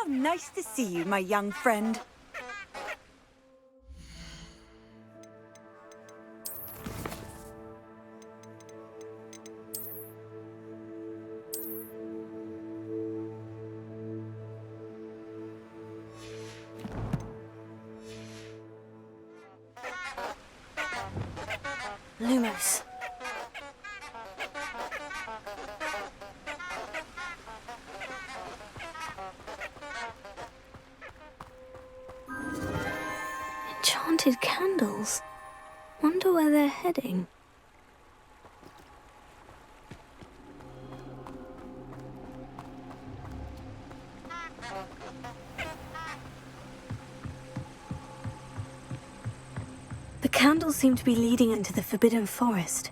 How nice to see you, my young friend. Lumos. Enchanted candles. Wonder where they're heading. The candles seem to be leading into the Forbidden Forest.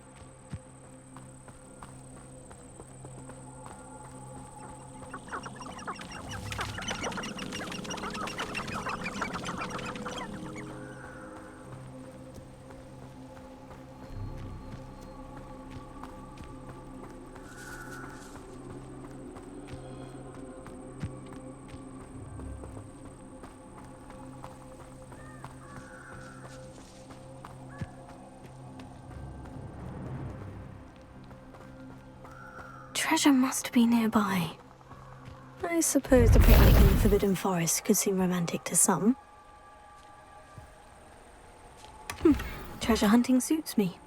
Treasure must be nearby. I suppose the picnic in the Forbidden Forest could seem romantic to some. Treasure hunting suits me.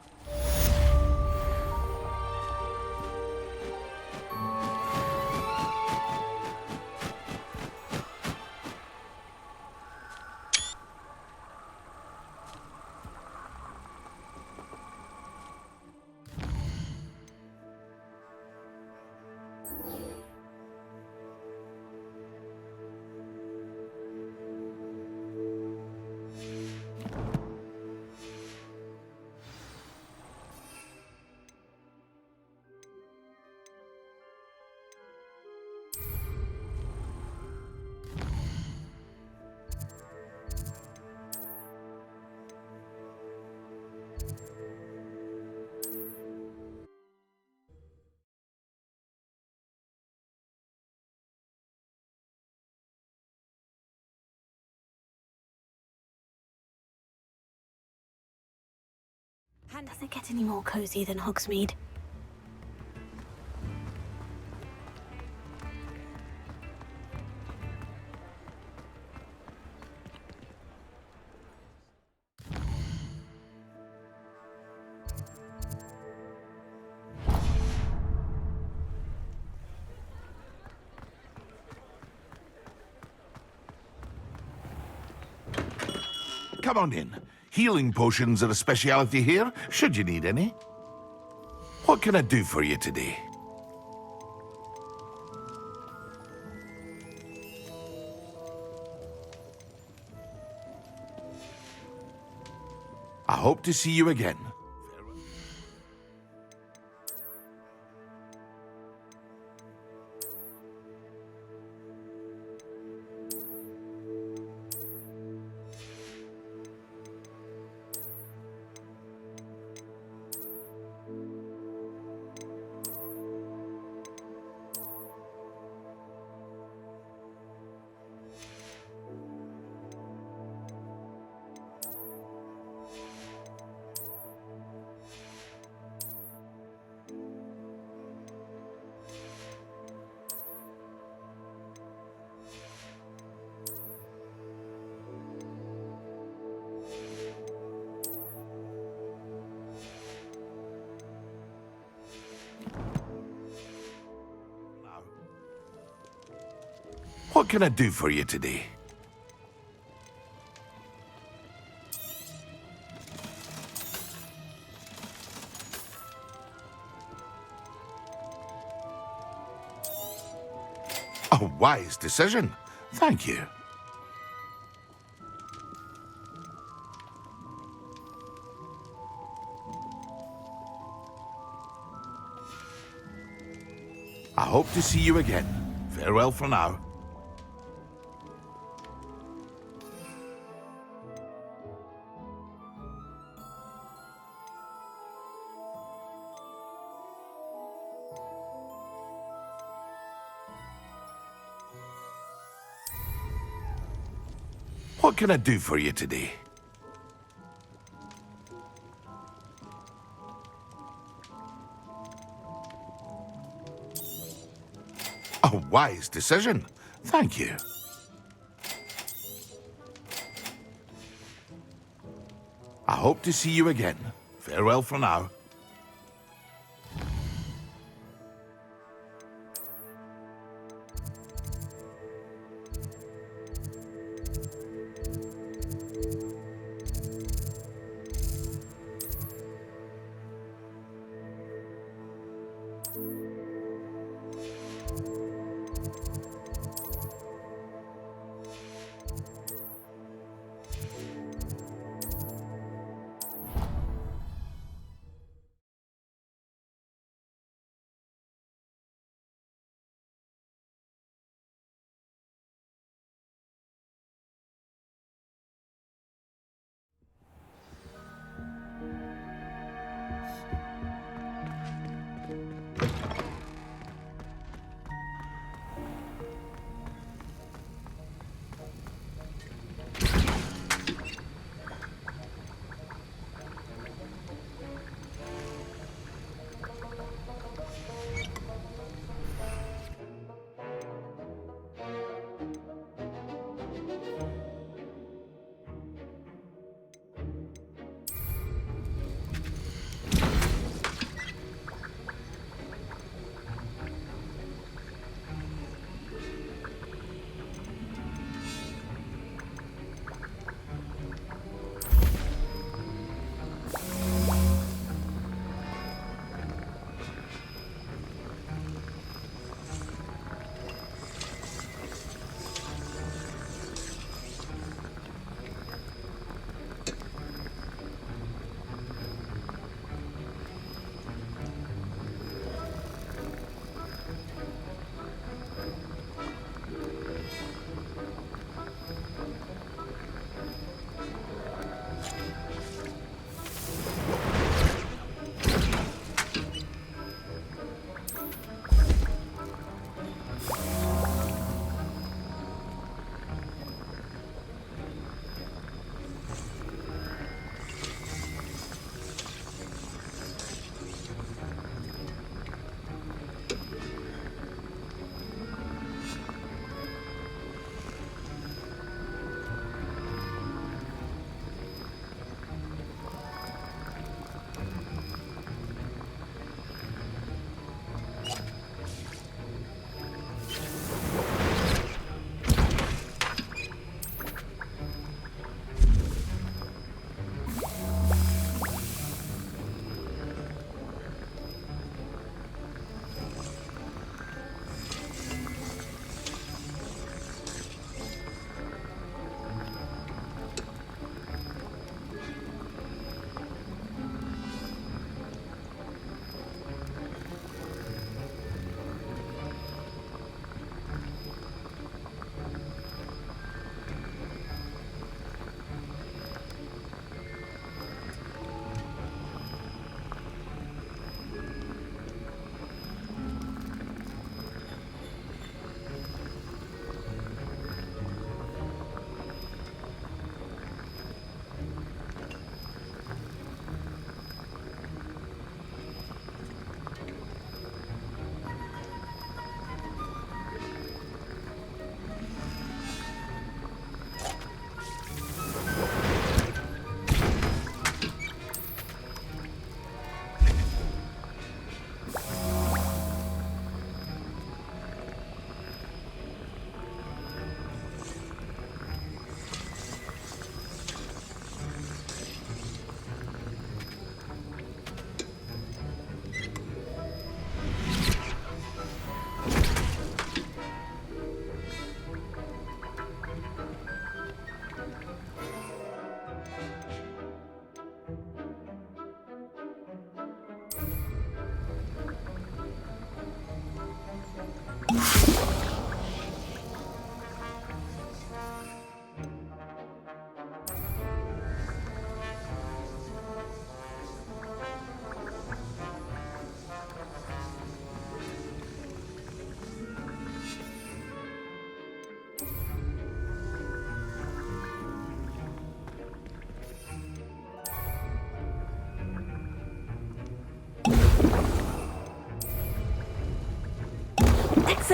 Does it get any more cozy than Hogsmeade? Come on in. Healing potions are a speciality here, should you need any. What can I do for you today? I hope to see you again. What can I do for you today? A wise decision. Thank you. I hope to see you again. Farewell for now. What can I do for you today? A wise decision. Thank you. I hope to see you again. Farewell for now.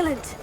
Excellent.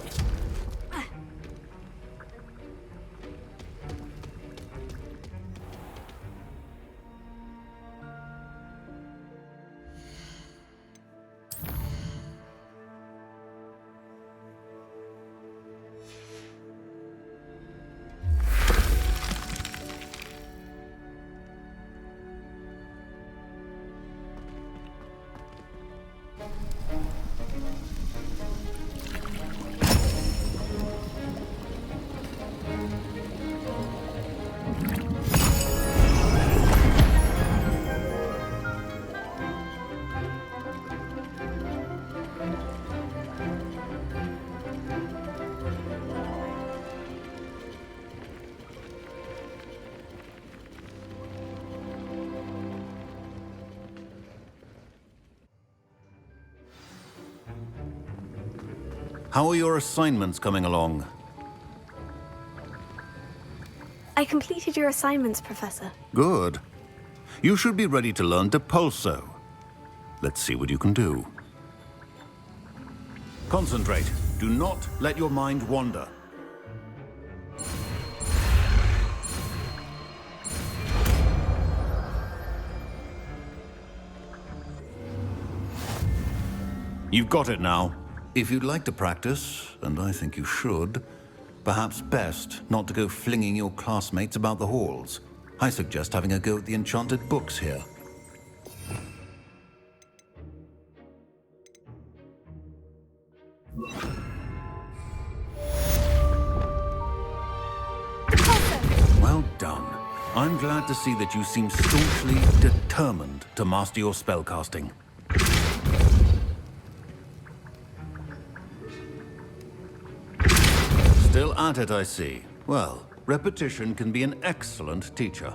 How are your assignments coming along? I completed your assignments, Professor. Good. You should be ready to learn Depulso. Let's see what you can do. Concentrate. Do not let your mind wander. You've got it now. If you'd like to practice, and I think you should, perhaps best not to go flinging your classmates about the halls. I suggest having a go at the enchanted books here. Well done. I'm glad to see that you seem staunchly determined to master your spellcasting. Still at it, I see. Well, repetition can be an excellent teacher.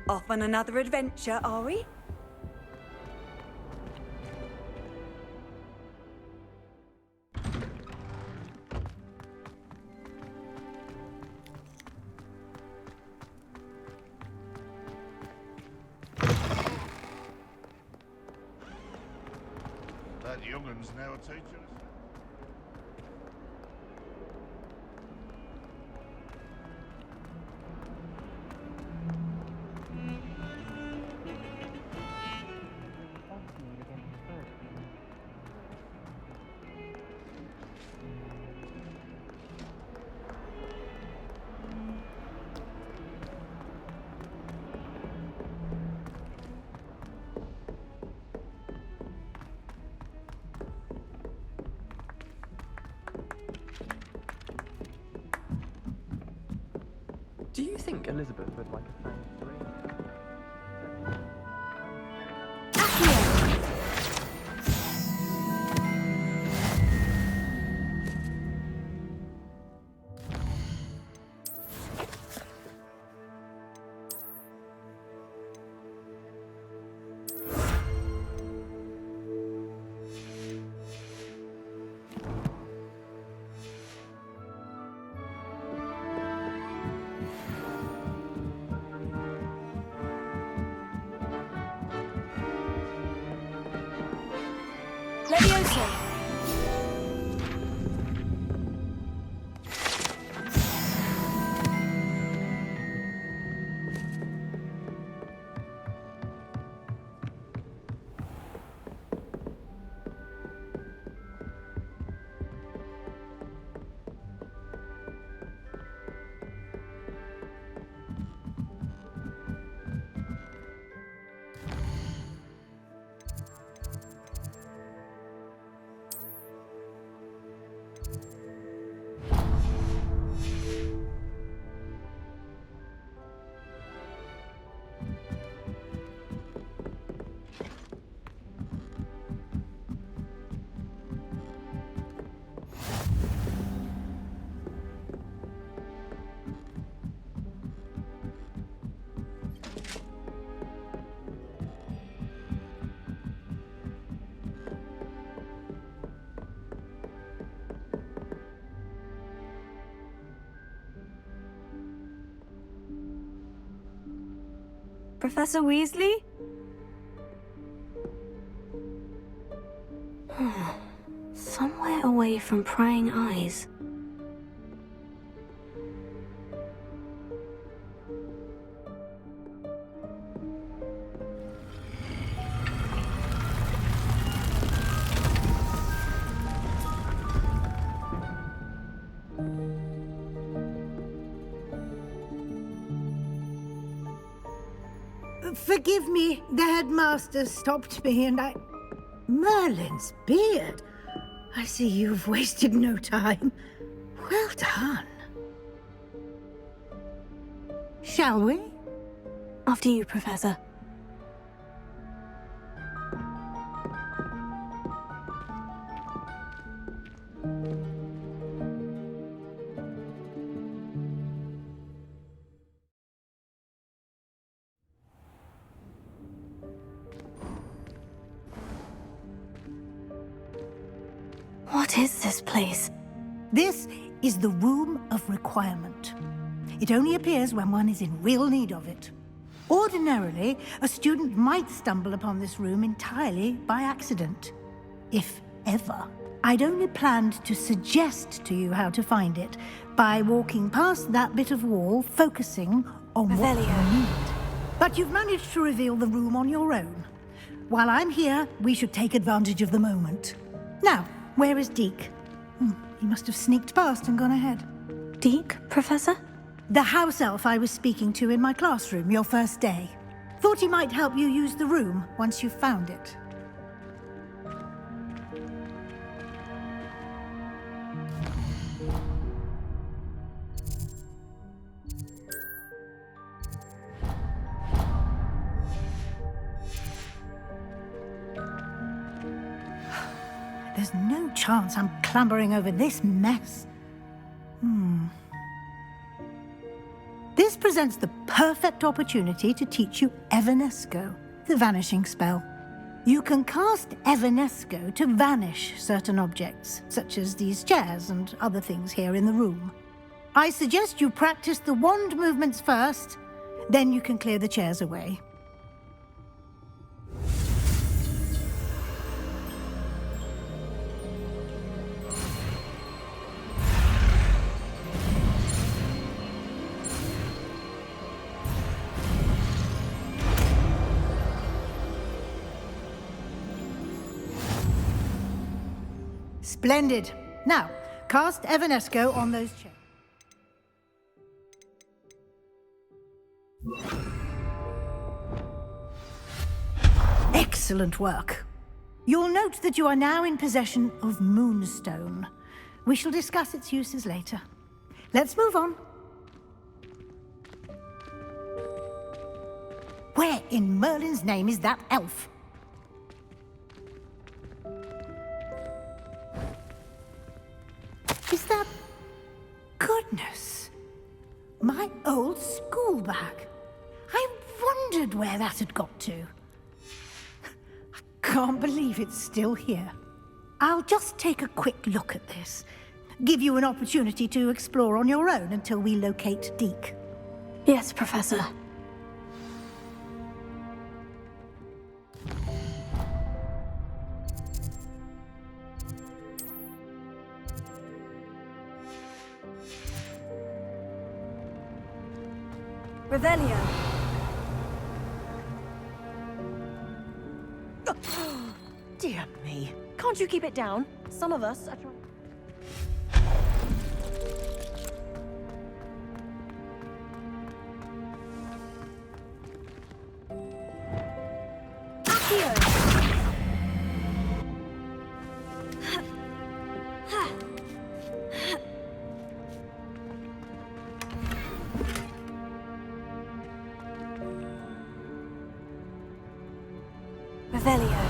Off on another adventure, are we? That youngun's now a teacher. Do you think Elizabeth would like a fancy ring? Levioso! Professor Weasley? Somewhere away from prying eyes. Forgive me, the headmaster stopped me and I... Merlin's beard. I see you've wasted no time. Well done. Shall we? After you, Professor. What is this place? This is the Room of Requirement. It only appears when one is in real need of it. Ordinarily, a student might stumble upon this room entirely by accident. If ever. I'd only planned to suggest to you how to find it by walking past that bit of wall, focusing on what you need. But you've managed to reveal the room on your own. While I'm here, we should take advantage of the moment. Now, where is Deke? He must have sneaked past and gone ahead. Deke, Professor? The house elf I was speaking to in my classroom your first day. Thought he might help you use the room once you've found it. There's no chance I'm clambering over this mess. This presents the perfect opportunity to teach you Evanesco, the vanishing spell. You can cast Evanesco to vanish certain objects, such as these chairs and other things here in the room. I suggest you practice the wand movements first, then you can clear the chairs away. Splendid. Now, cast Evanesco on those chairs. Excellent work. You'll note that you are now in possession of Moonstone. We shall discuss its uses later. Let's move on. Where in Merlin's name is that elf? Is that... Goodness! My old school bag. I wondered where that had got to. I can't believe it's still here. I'll just take a quick look at this. Give you an opportunity to explore on your own until we locate Deke. Yes, Professor. Revelio. Dear me. Can't you keep it down? Some of us are trying. Revelio.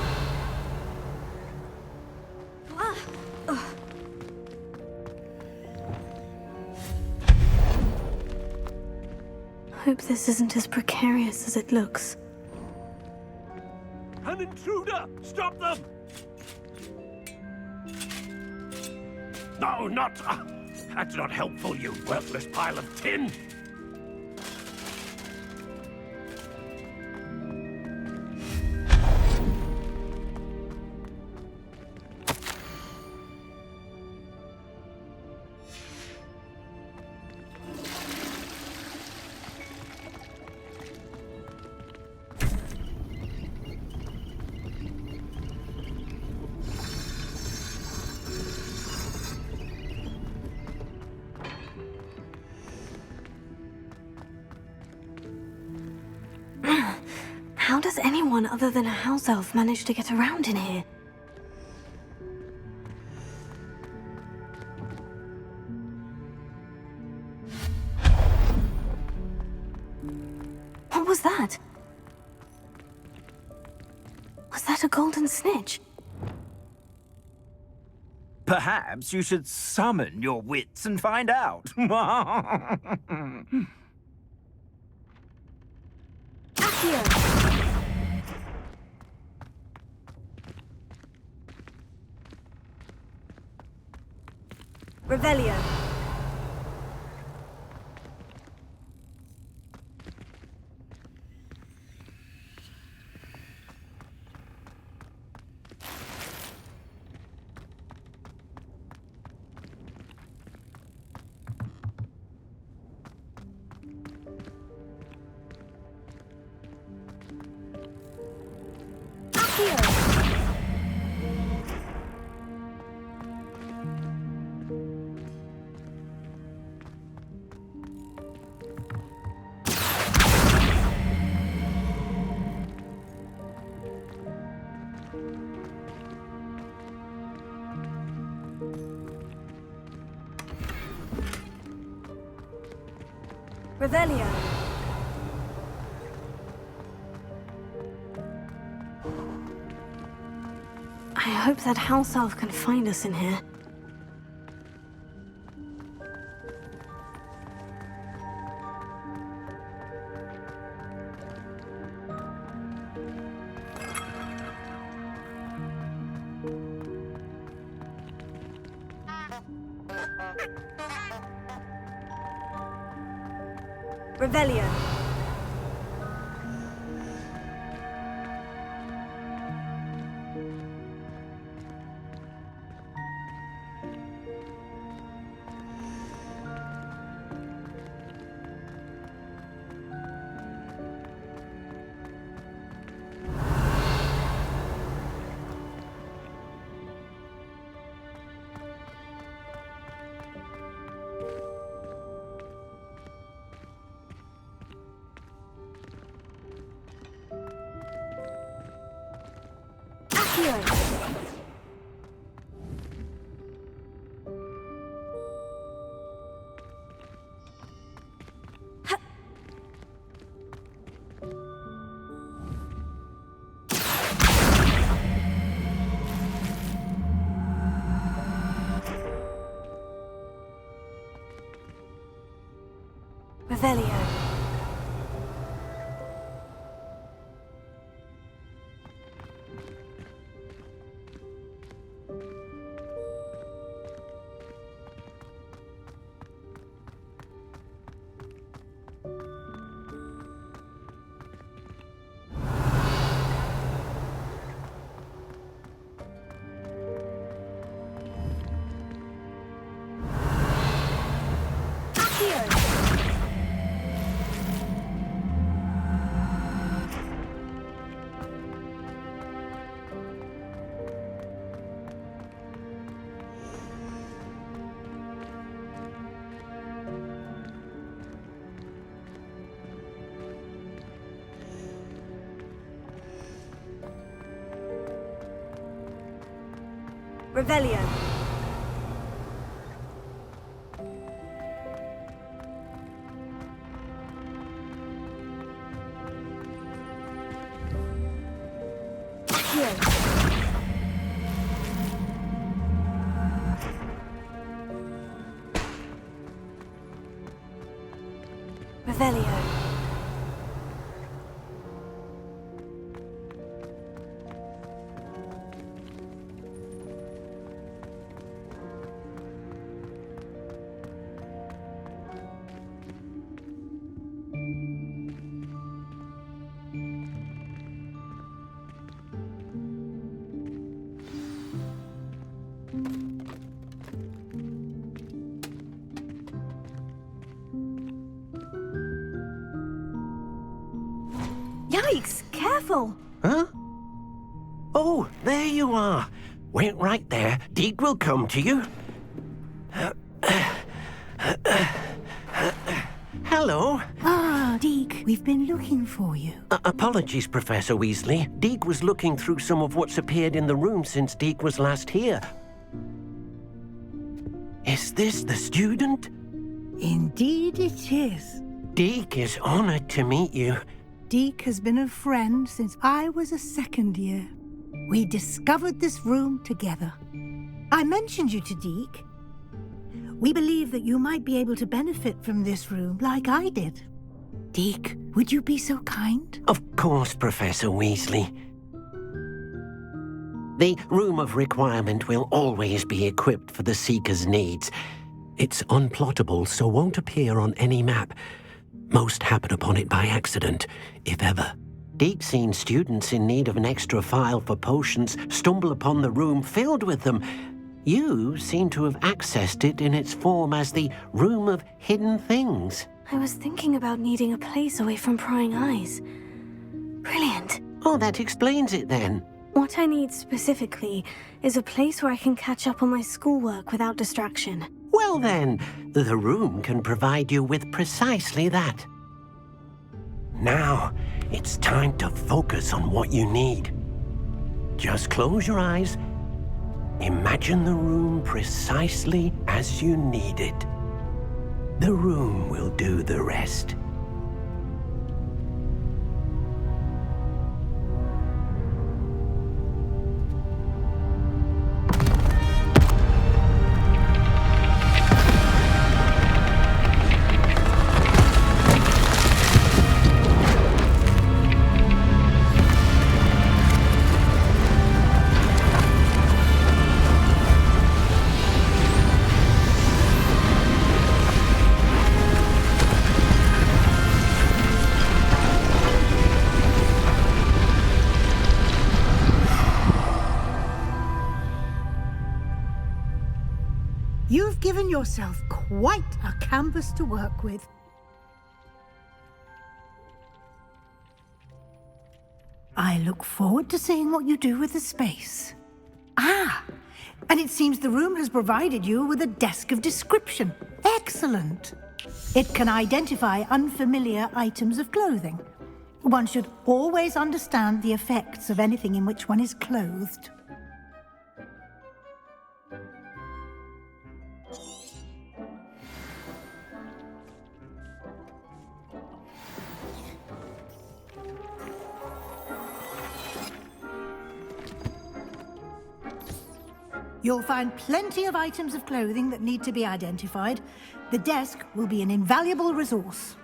Hope this isn't as precarious as it looks. An intruder! Stop them! No, not... that's not helpful, you worthless pile of tin! does anyone other than a house elf manage to get around in here? What was that? Was that a golden snitch? Perhaps you should summon your wits and find out. Revelio. Revelio. I hope that house elf can find us in here. Revelio. Revelio. Revelio. Revelio. Yikes! Careful! Huh? Oh, there you are. Wait right there. Deek will come to you. Hello. Ah, Deke, we've been looking for you. Apologies, Professor Weasley. Deke was looking through some of what's appeared in the room since Deke was last here. Is this the student? Indeed it is. Deke is honored to meet you. Deke has been a friend since I was a second year. We discovered this room together. I mentioned you to Deke. We believe that you might be able to benefit from this room like I did. Deke, would you be so kind? Of course, Professor Weasley. The Room of Requirement will always be equipped for the Seeker's needs. It's unplottable, so won't appear on any map. Most happen upon it by accident, if ever. Deke's seen students in need of an extra file for potions stumble upon the room filled with them. You seem to have accessed it in its form as the Room of Hidden Things. I was thinking about needing a place away from prying eyes. Brilliant. Oh, that explains it then. What I need specifically is a place where I can catch up on my schoolwork without distraction. Well then, the room can provide you with precisely that. Now, it's time to focus on what you need. Just close your eyes. Imagine the room precisely as you need it. The room will do the rest. You've given yourself quite a canvas to work with. I look forward to seeing what you do with the space. Ah, and it seems the room has provided you with a desk of description. Excellent. It can identify unfamiliar items of clothing. One should always understand the effects of anything in which one is clothed. You'll find plenty of items of clothing that need to be identified. The desk will be an invaluable resource.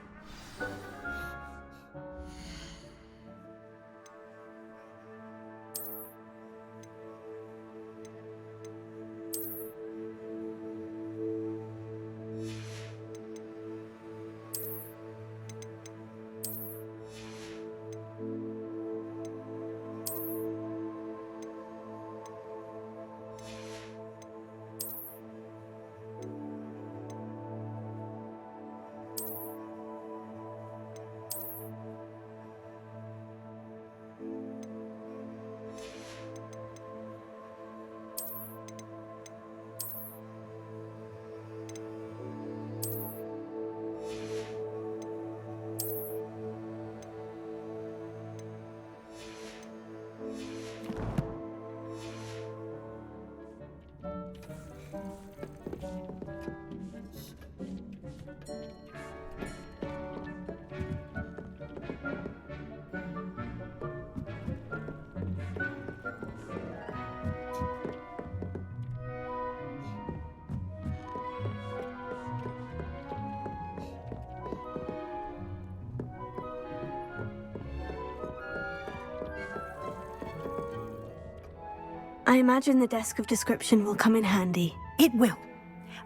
I imagine the desk of description will come in handy. It will.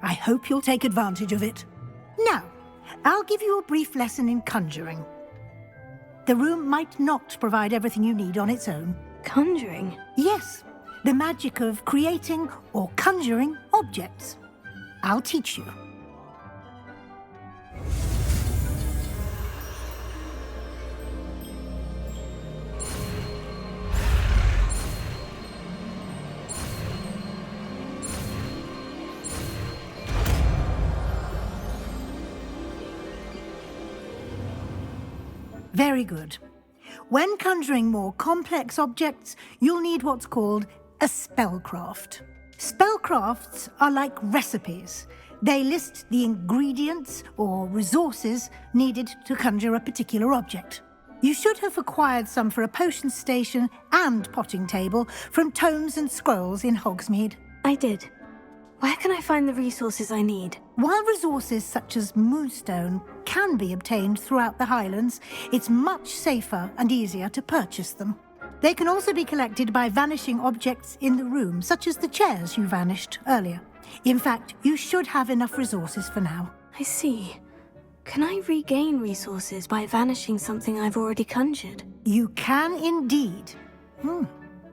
I hope you'll take advantage of it. Now, I'll give you a brief lesson in conjuring. The room might not provide everything you need on its own. Conjuring? Yes, the magic of creating or conjuring objects. I'll teach you. Very good. When conjuring more complex objects, you'll need what's called a spellcraft. Spellcrafts are like recipes. They list the ingredients or resources needed to conjure a particular object. You should have acquired some for a potion station and potting table from tomes and scrolls in Hogsmeade. I did. Where can I find the resources I need? While resources such as moonstone can be obtained throughout the Highlands, it's much safer and easier to purchase them. They can also be collected by vanishing objects in the room, such as the chairs you vanished earlier. In fact, you should have enough resources for now. I see. Can I regain resources by vanishing something I've already conjured? You can indeed.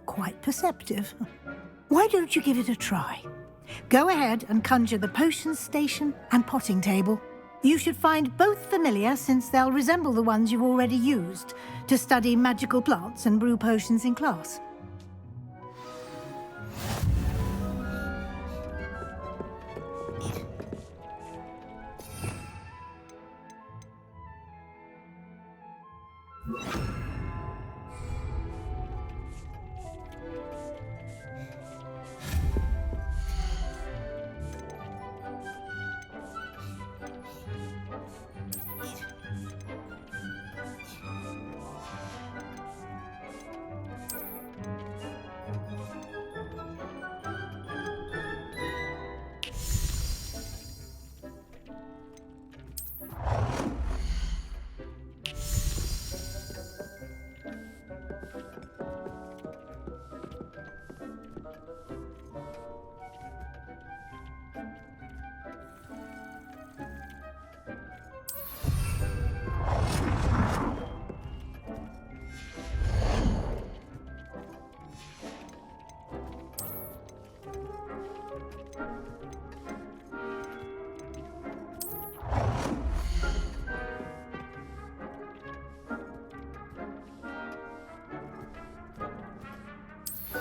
Quite perceptive. Why don't you give it a try? Go ahead and conjure the potion station and potting table. You should find both familiar, since they'll resemble the ones you've already used to study magical plants and brew potions in class.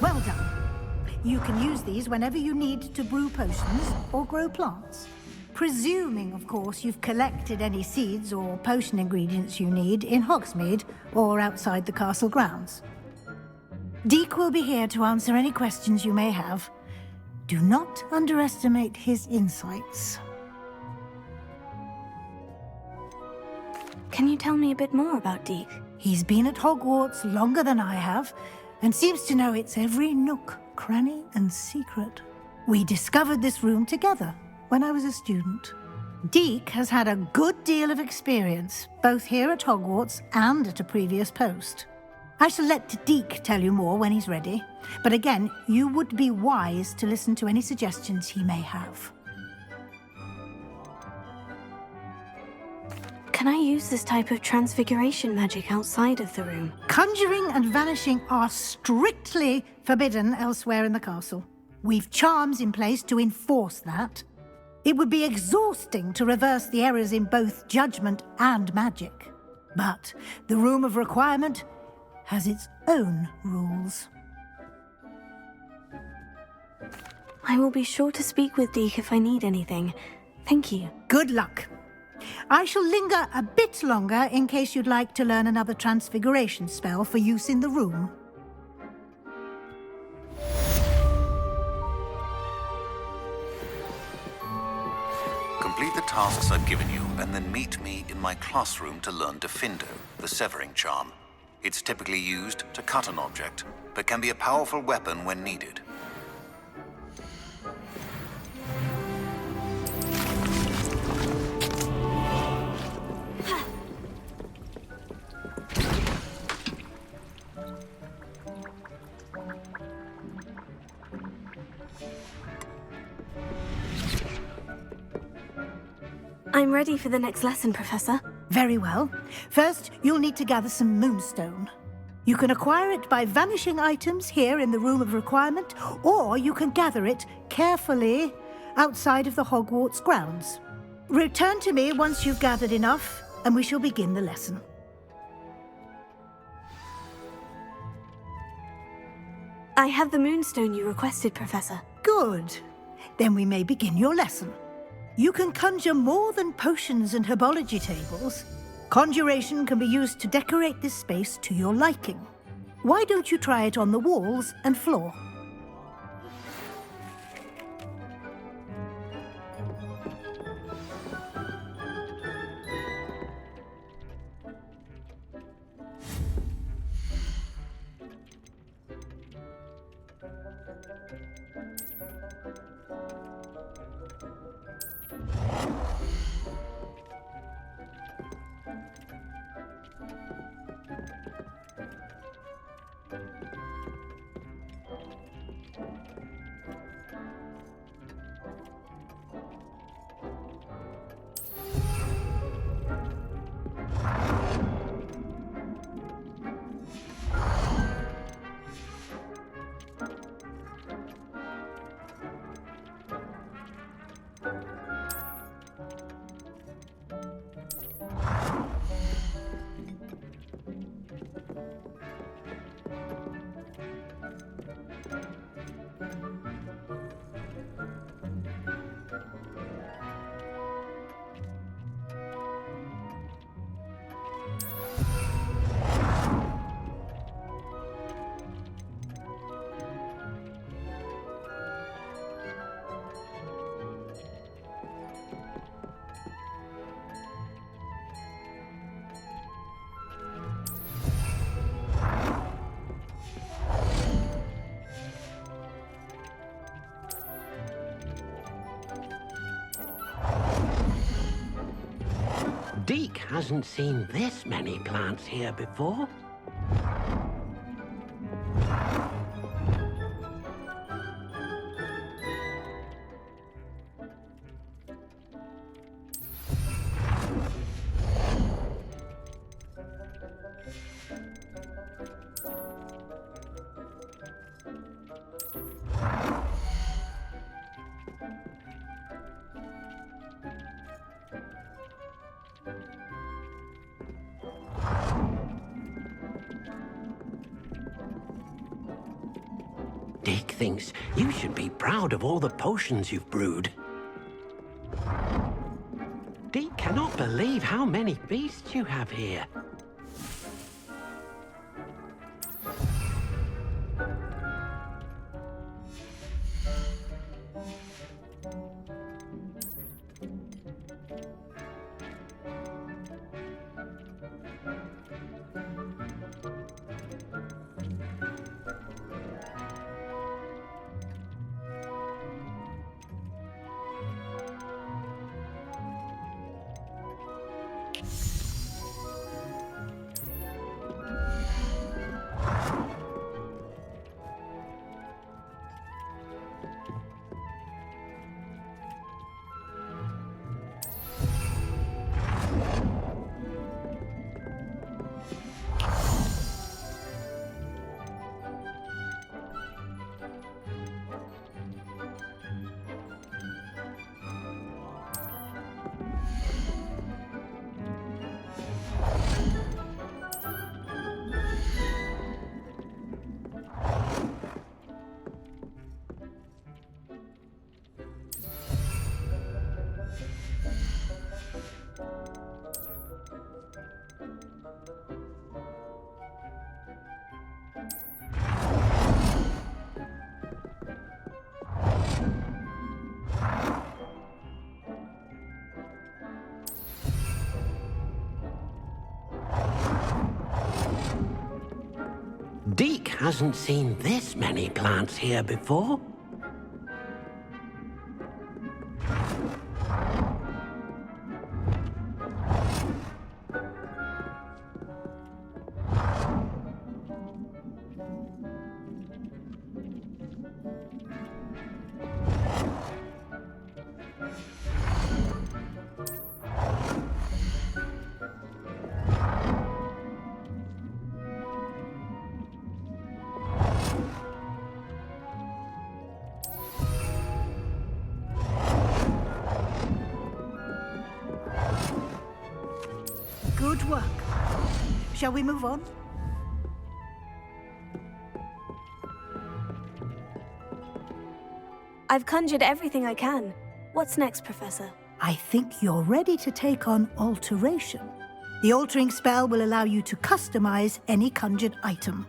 Well done. You can use these whenever you need to brew potions or grow plants. Presuming, of course, you've collected any seeds or potion ingredients you need in Hogsmeade or outside the castle grounds. Deek will be here to answer any questions you may have. Do not underestimate his insights. Can you tell me a bit more about Deek? He's been at Hogwarts longer than I have, and seems to know its every nook, cranny, and secret. We discovered this room together when I was a student. Deek has had a good deal of experience, both here at Hogwarts and at a previous post. I shall let Deek tell you more when he's ready, but again, you would be wise to listen to any suggestions he may have. Can I use this type of transfiguration magic outside of the room? Conjuring and vanishing are strictly forbidden elsewhere in the castle. We've charms in place to enforce that. It would be exhausting to reverse the errors in both judgment and magic. But the Room of Requirement has its own rules. I will be sure to speak with Deek if I need anything. Thank you. Good luck. I shall linger a bit longer in case you'd like to learn another transfiguration spell for use in the room. Complete the tasks I've given you, and then meet me in my classroom to learn Defindo, the severing charm. It's typically used to cut an object, but can be a powerful weapon when needed. I'm ready for the next lesson, Professor. Very well. First, you'll need to gather some moonstone. You can acquire it by vanishing items here in the Room of Requirement, or you can gather it carefully outside of the Hogwarts grounds. Return to me once you've gathered enough, and we shall begin the lesson. I have the moonstone you requested, Professor. Good. Then we may begin your lesson. You can conjure more than potions and herbology tables. Conjuration can be used to decorate this space to your liking. Why don't you try it on the walls and floor? Deke hasn't seen this many plants here before. Deke thinks you should be proud of all the potions you've brewed. Deke cannot believe how many beasts you have here. Deke hasn't seen this many plants here before. Good work. Shall we move on? I've conjured everything I can. What's next, Professor? I think you're ready to take on alteration. The altering spell will allow you to customize any conjured item.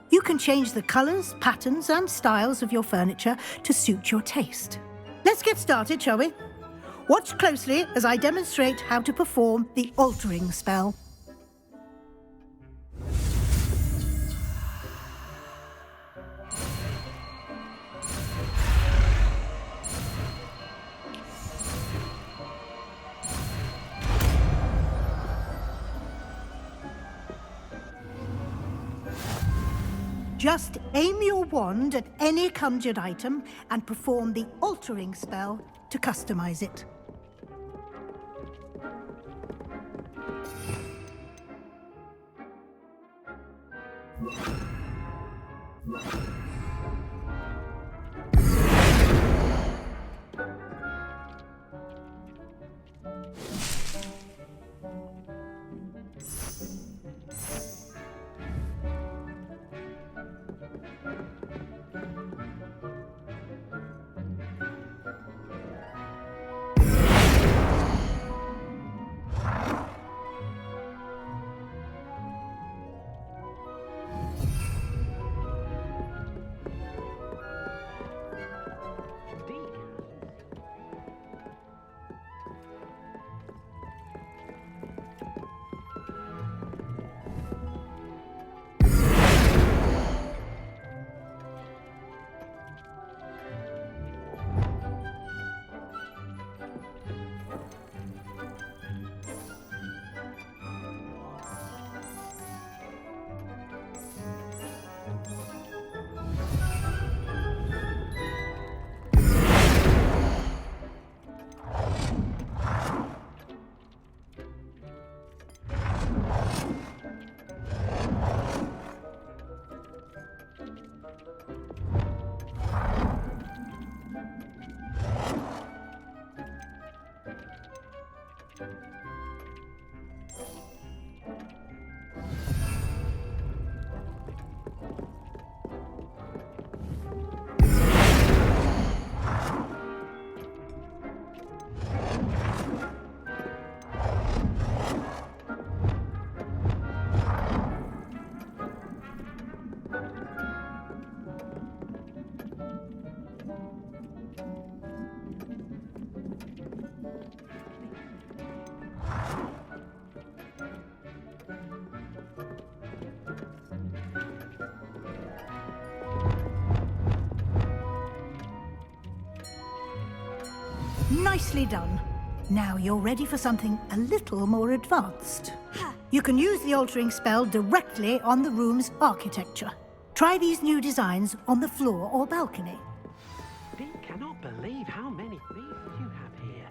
You can change the colors, patterns, and styles of your furniture to suit your taste. Let's get started, shall we? Watch closely as I demonstrate how to perform the altering spell. Just aim your wand at any conjured item and perform the altering spell to customize it. Nicely done. Now you're ready for something a little more advanced. You can use the altering spell directly on the room's architecture. Try these new designs on the floor or balcony. We cannot believe how many thieves you have here.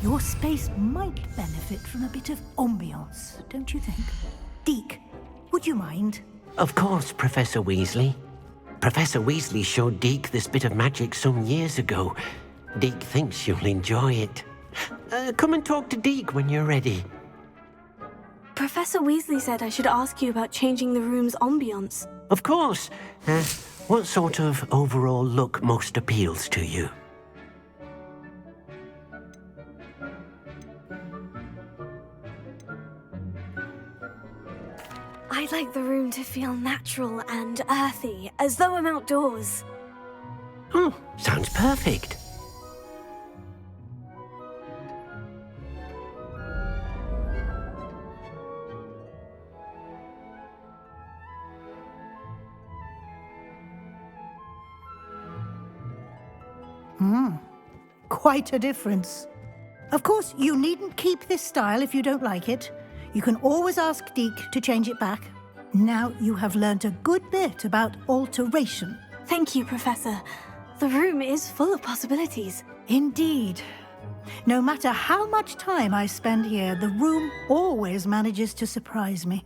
Your space might benefit from a bit of ambiance, don't you think? Deke, would you mind? Of course, Professor Weasley. Professor Weasley showed Deke this bit of magic some years ago. Deke thinks you'll enjoy it. Come and talk to Deke when you're ready. Professor Weasley said I should ask you about changing the room's ambience. Of course. What sort of overall look most appeals to you? I'd like the room to feel natural and earthy, as though I'm outdoors. Oh, sounds perfect. Quite a difference. Of course, you needn't keep this style if you don't like it. You can always ask Deke to change it back. Now you have learnt a good bit about alteration. Thank you, Professor. The room is full of possibilities. Indeed. No matter how much time I spend here, the room always manages to surprise me.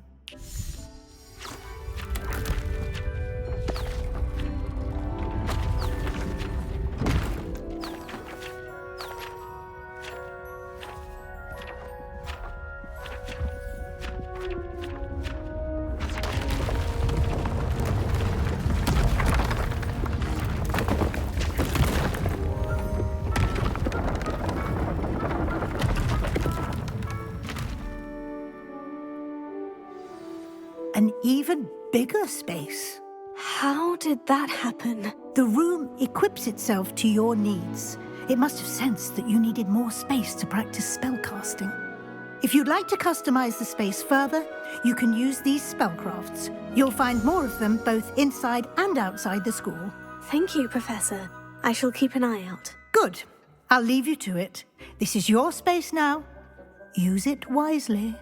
An even bigger space. How did that happen? The room equips itself to your needs. It must have sensed that you needed more space to practice spellcasting. If you'd like to customize the space further, you can use these spellcrafts. You'll find more of them both inside and outside the school. Thank you, Professor. I shall keep an eye out. Good. I'll leave you to it. This is your space now. Use it wisely.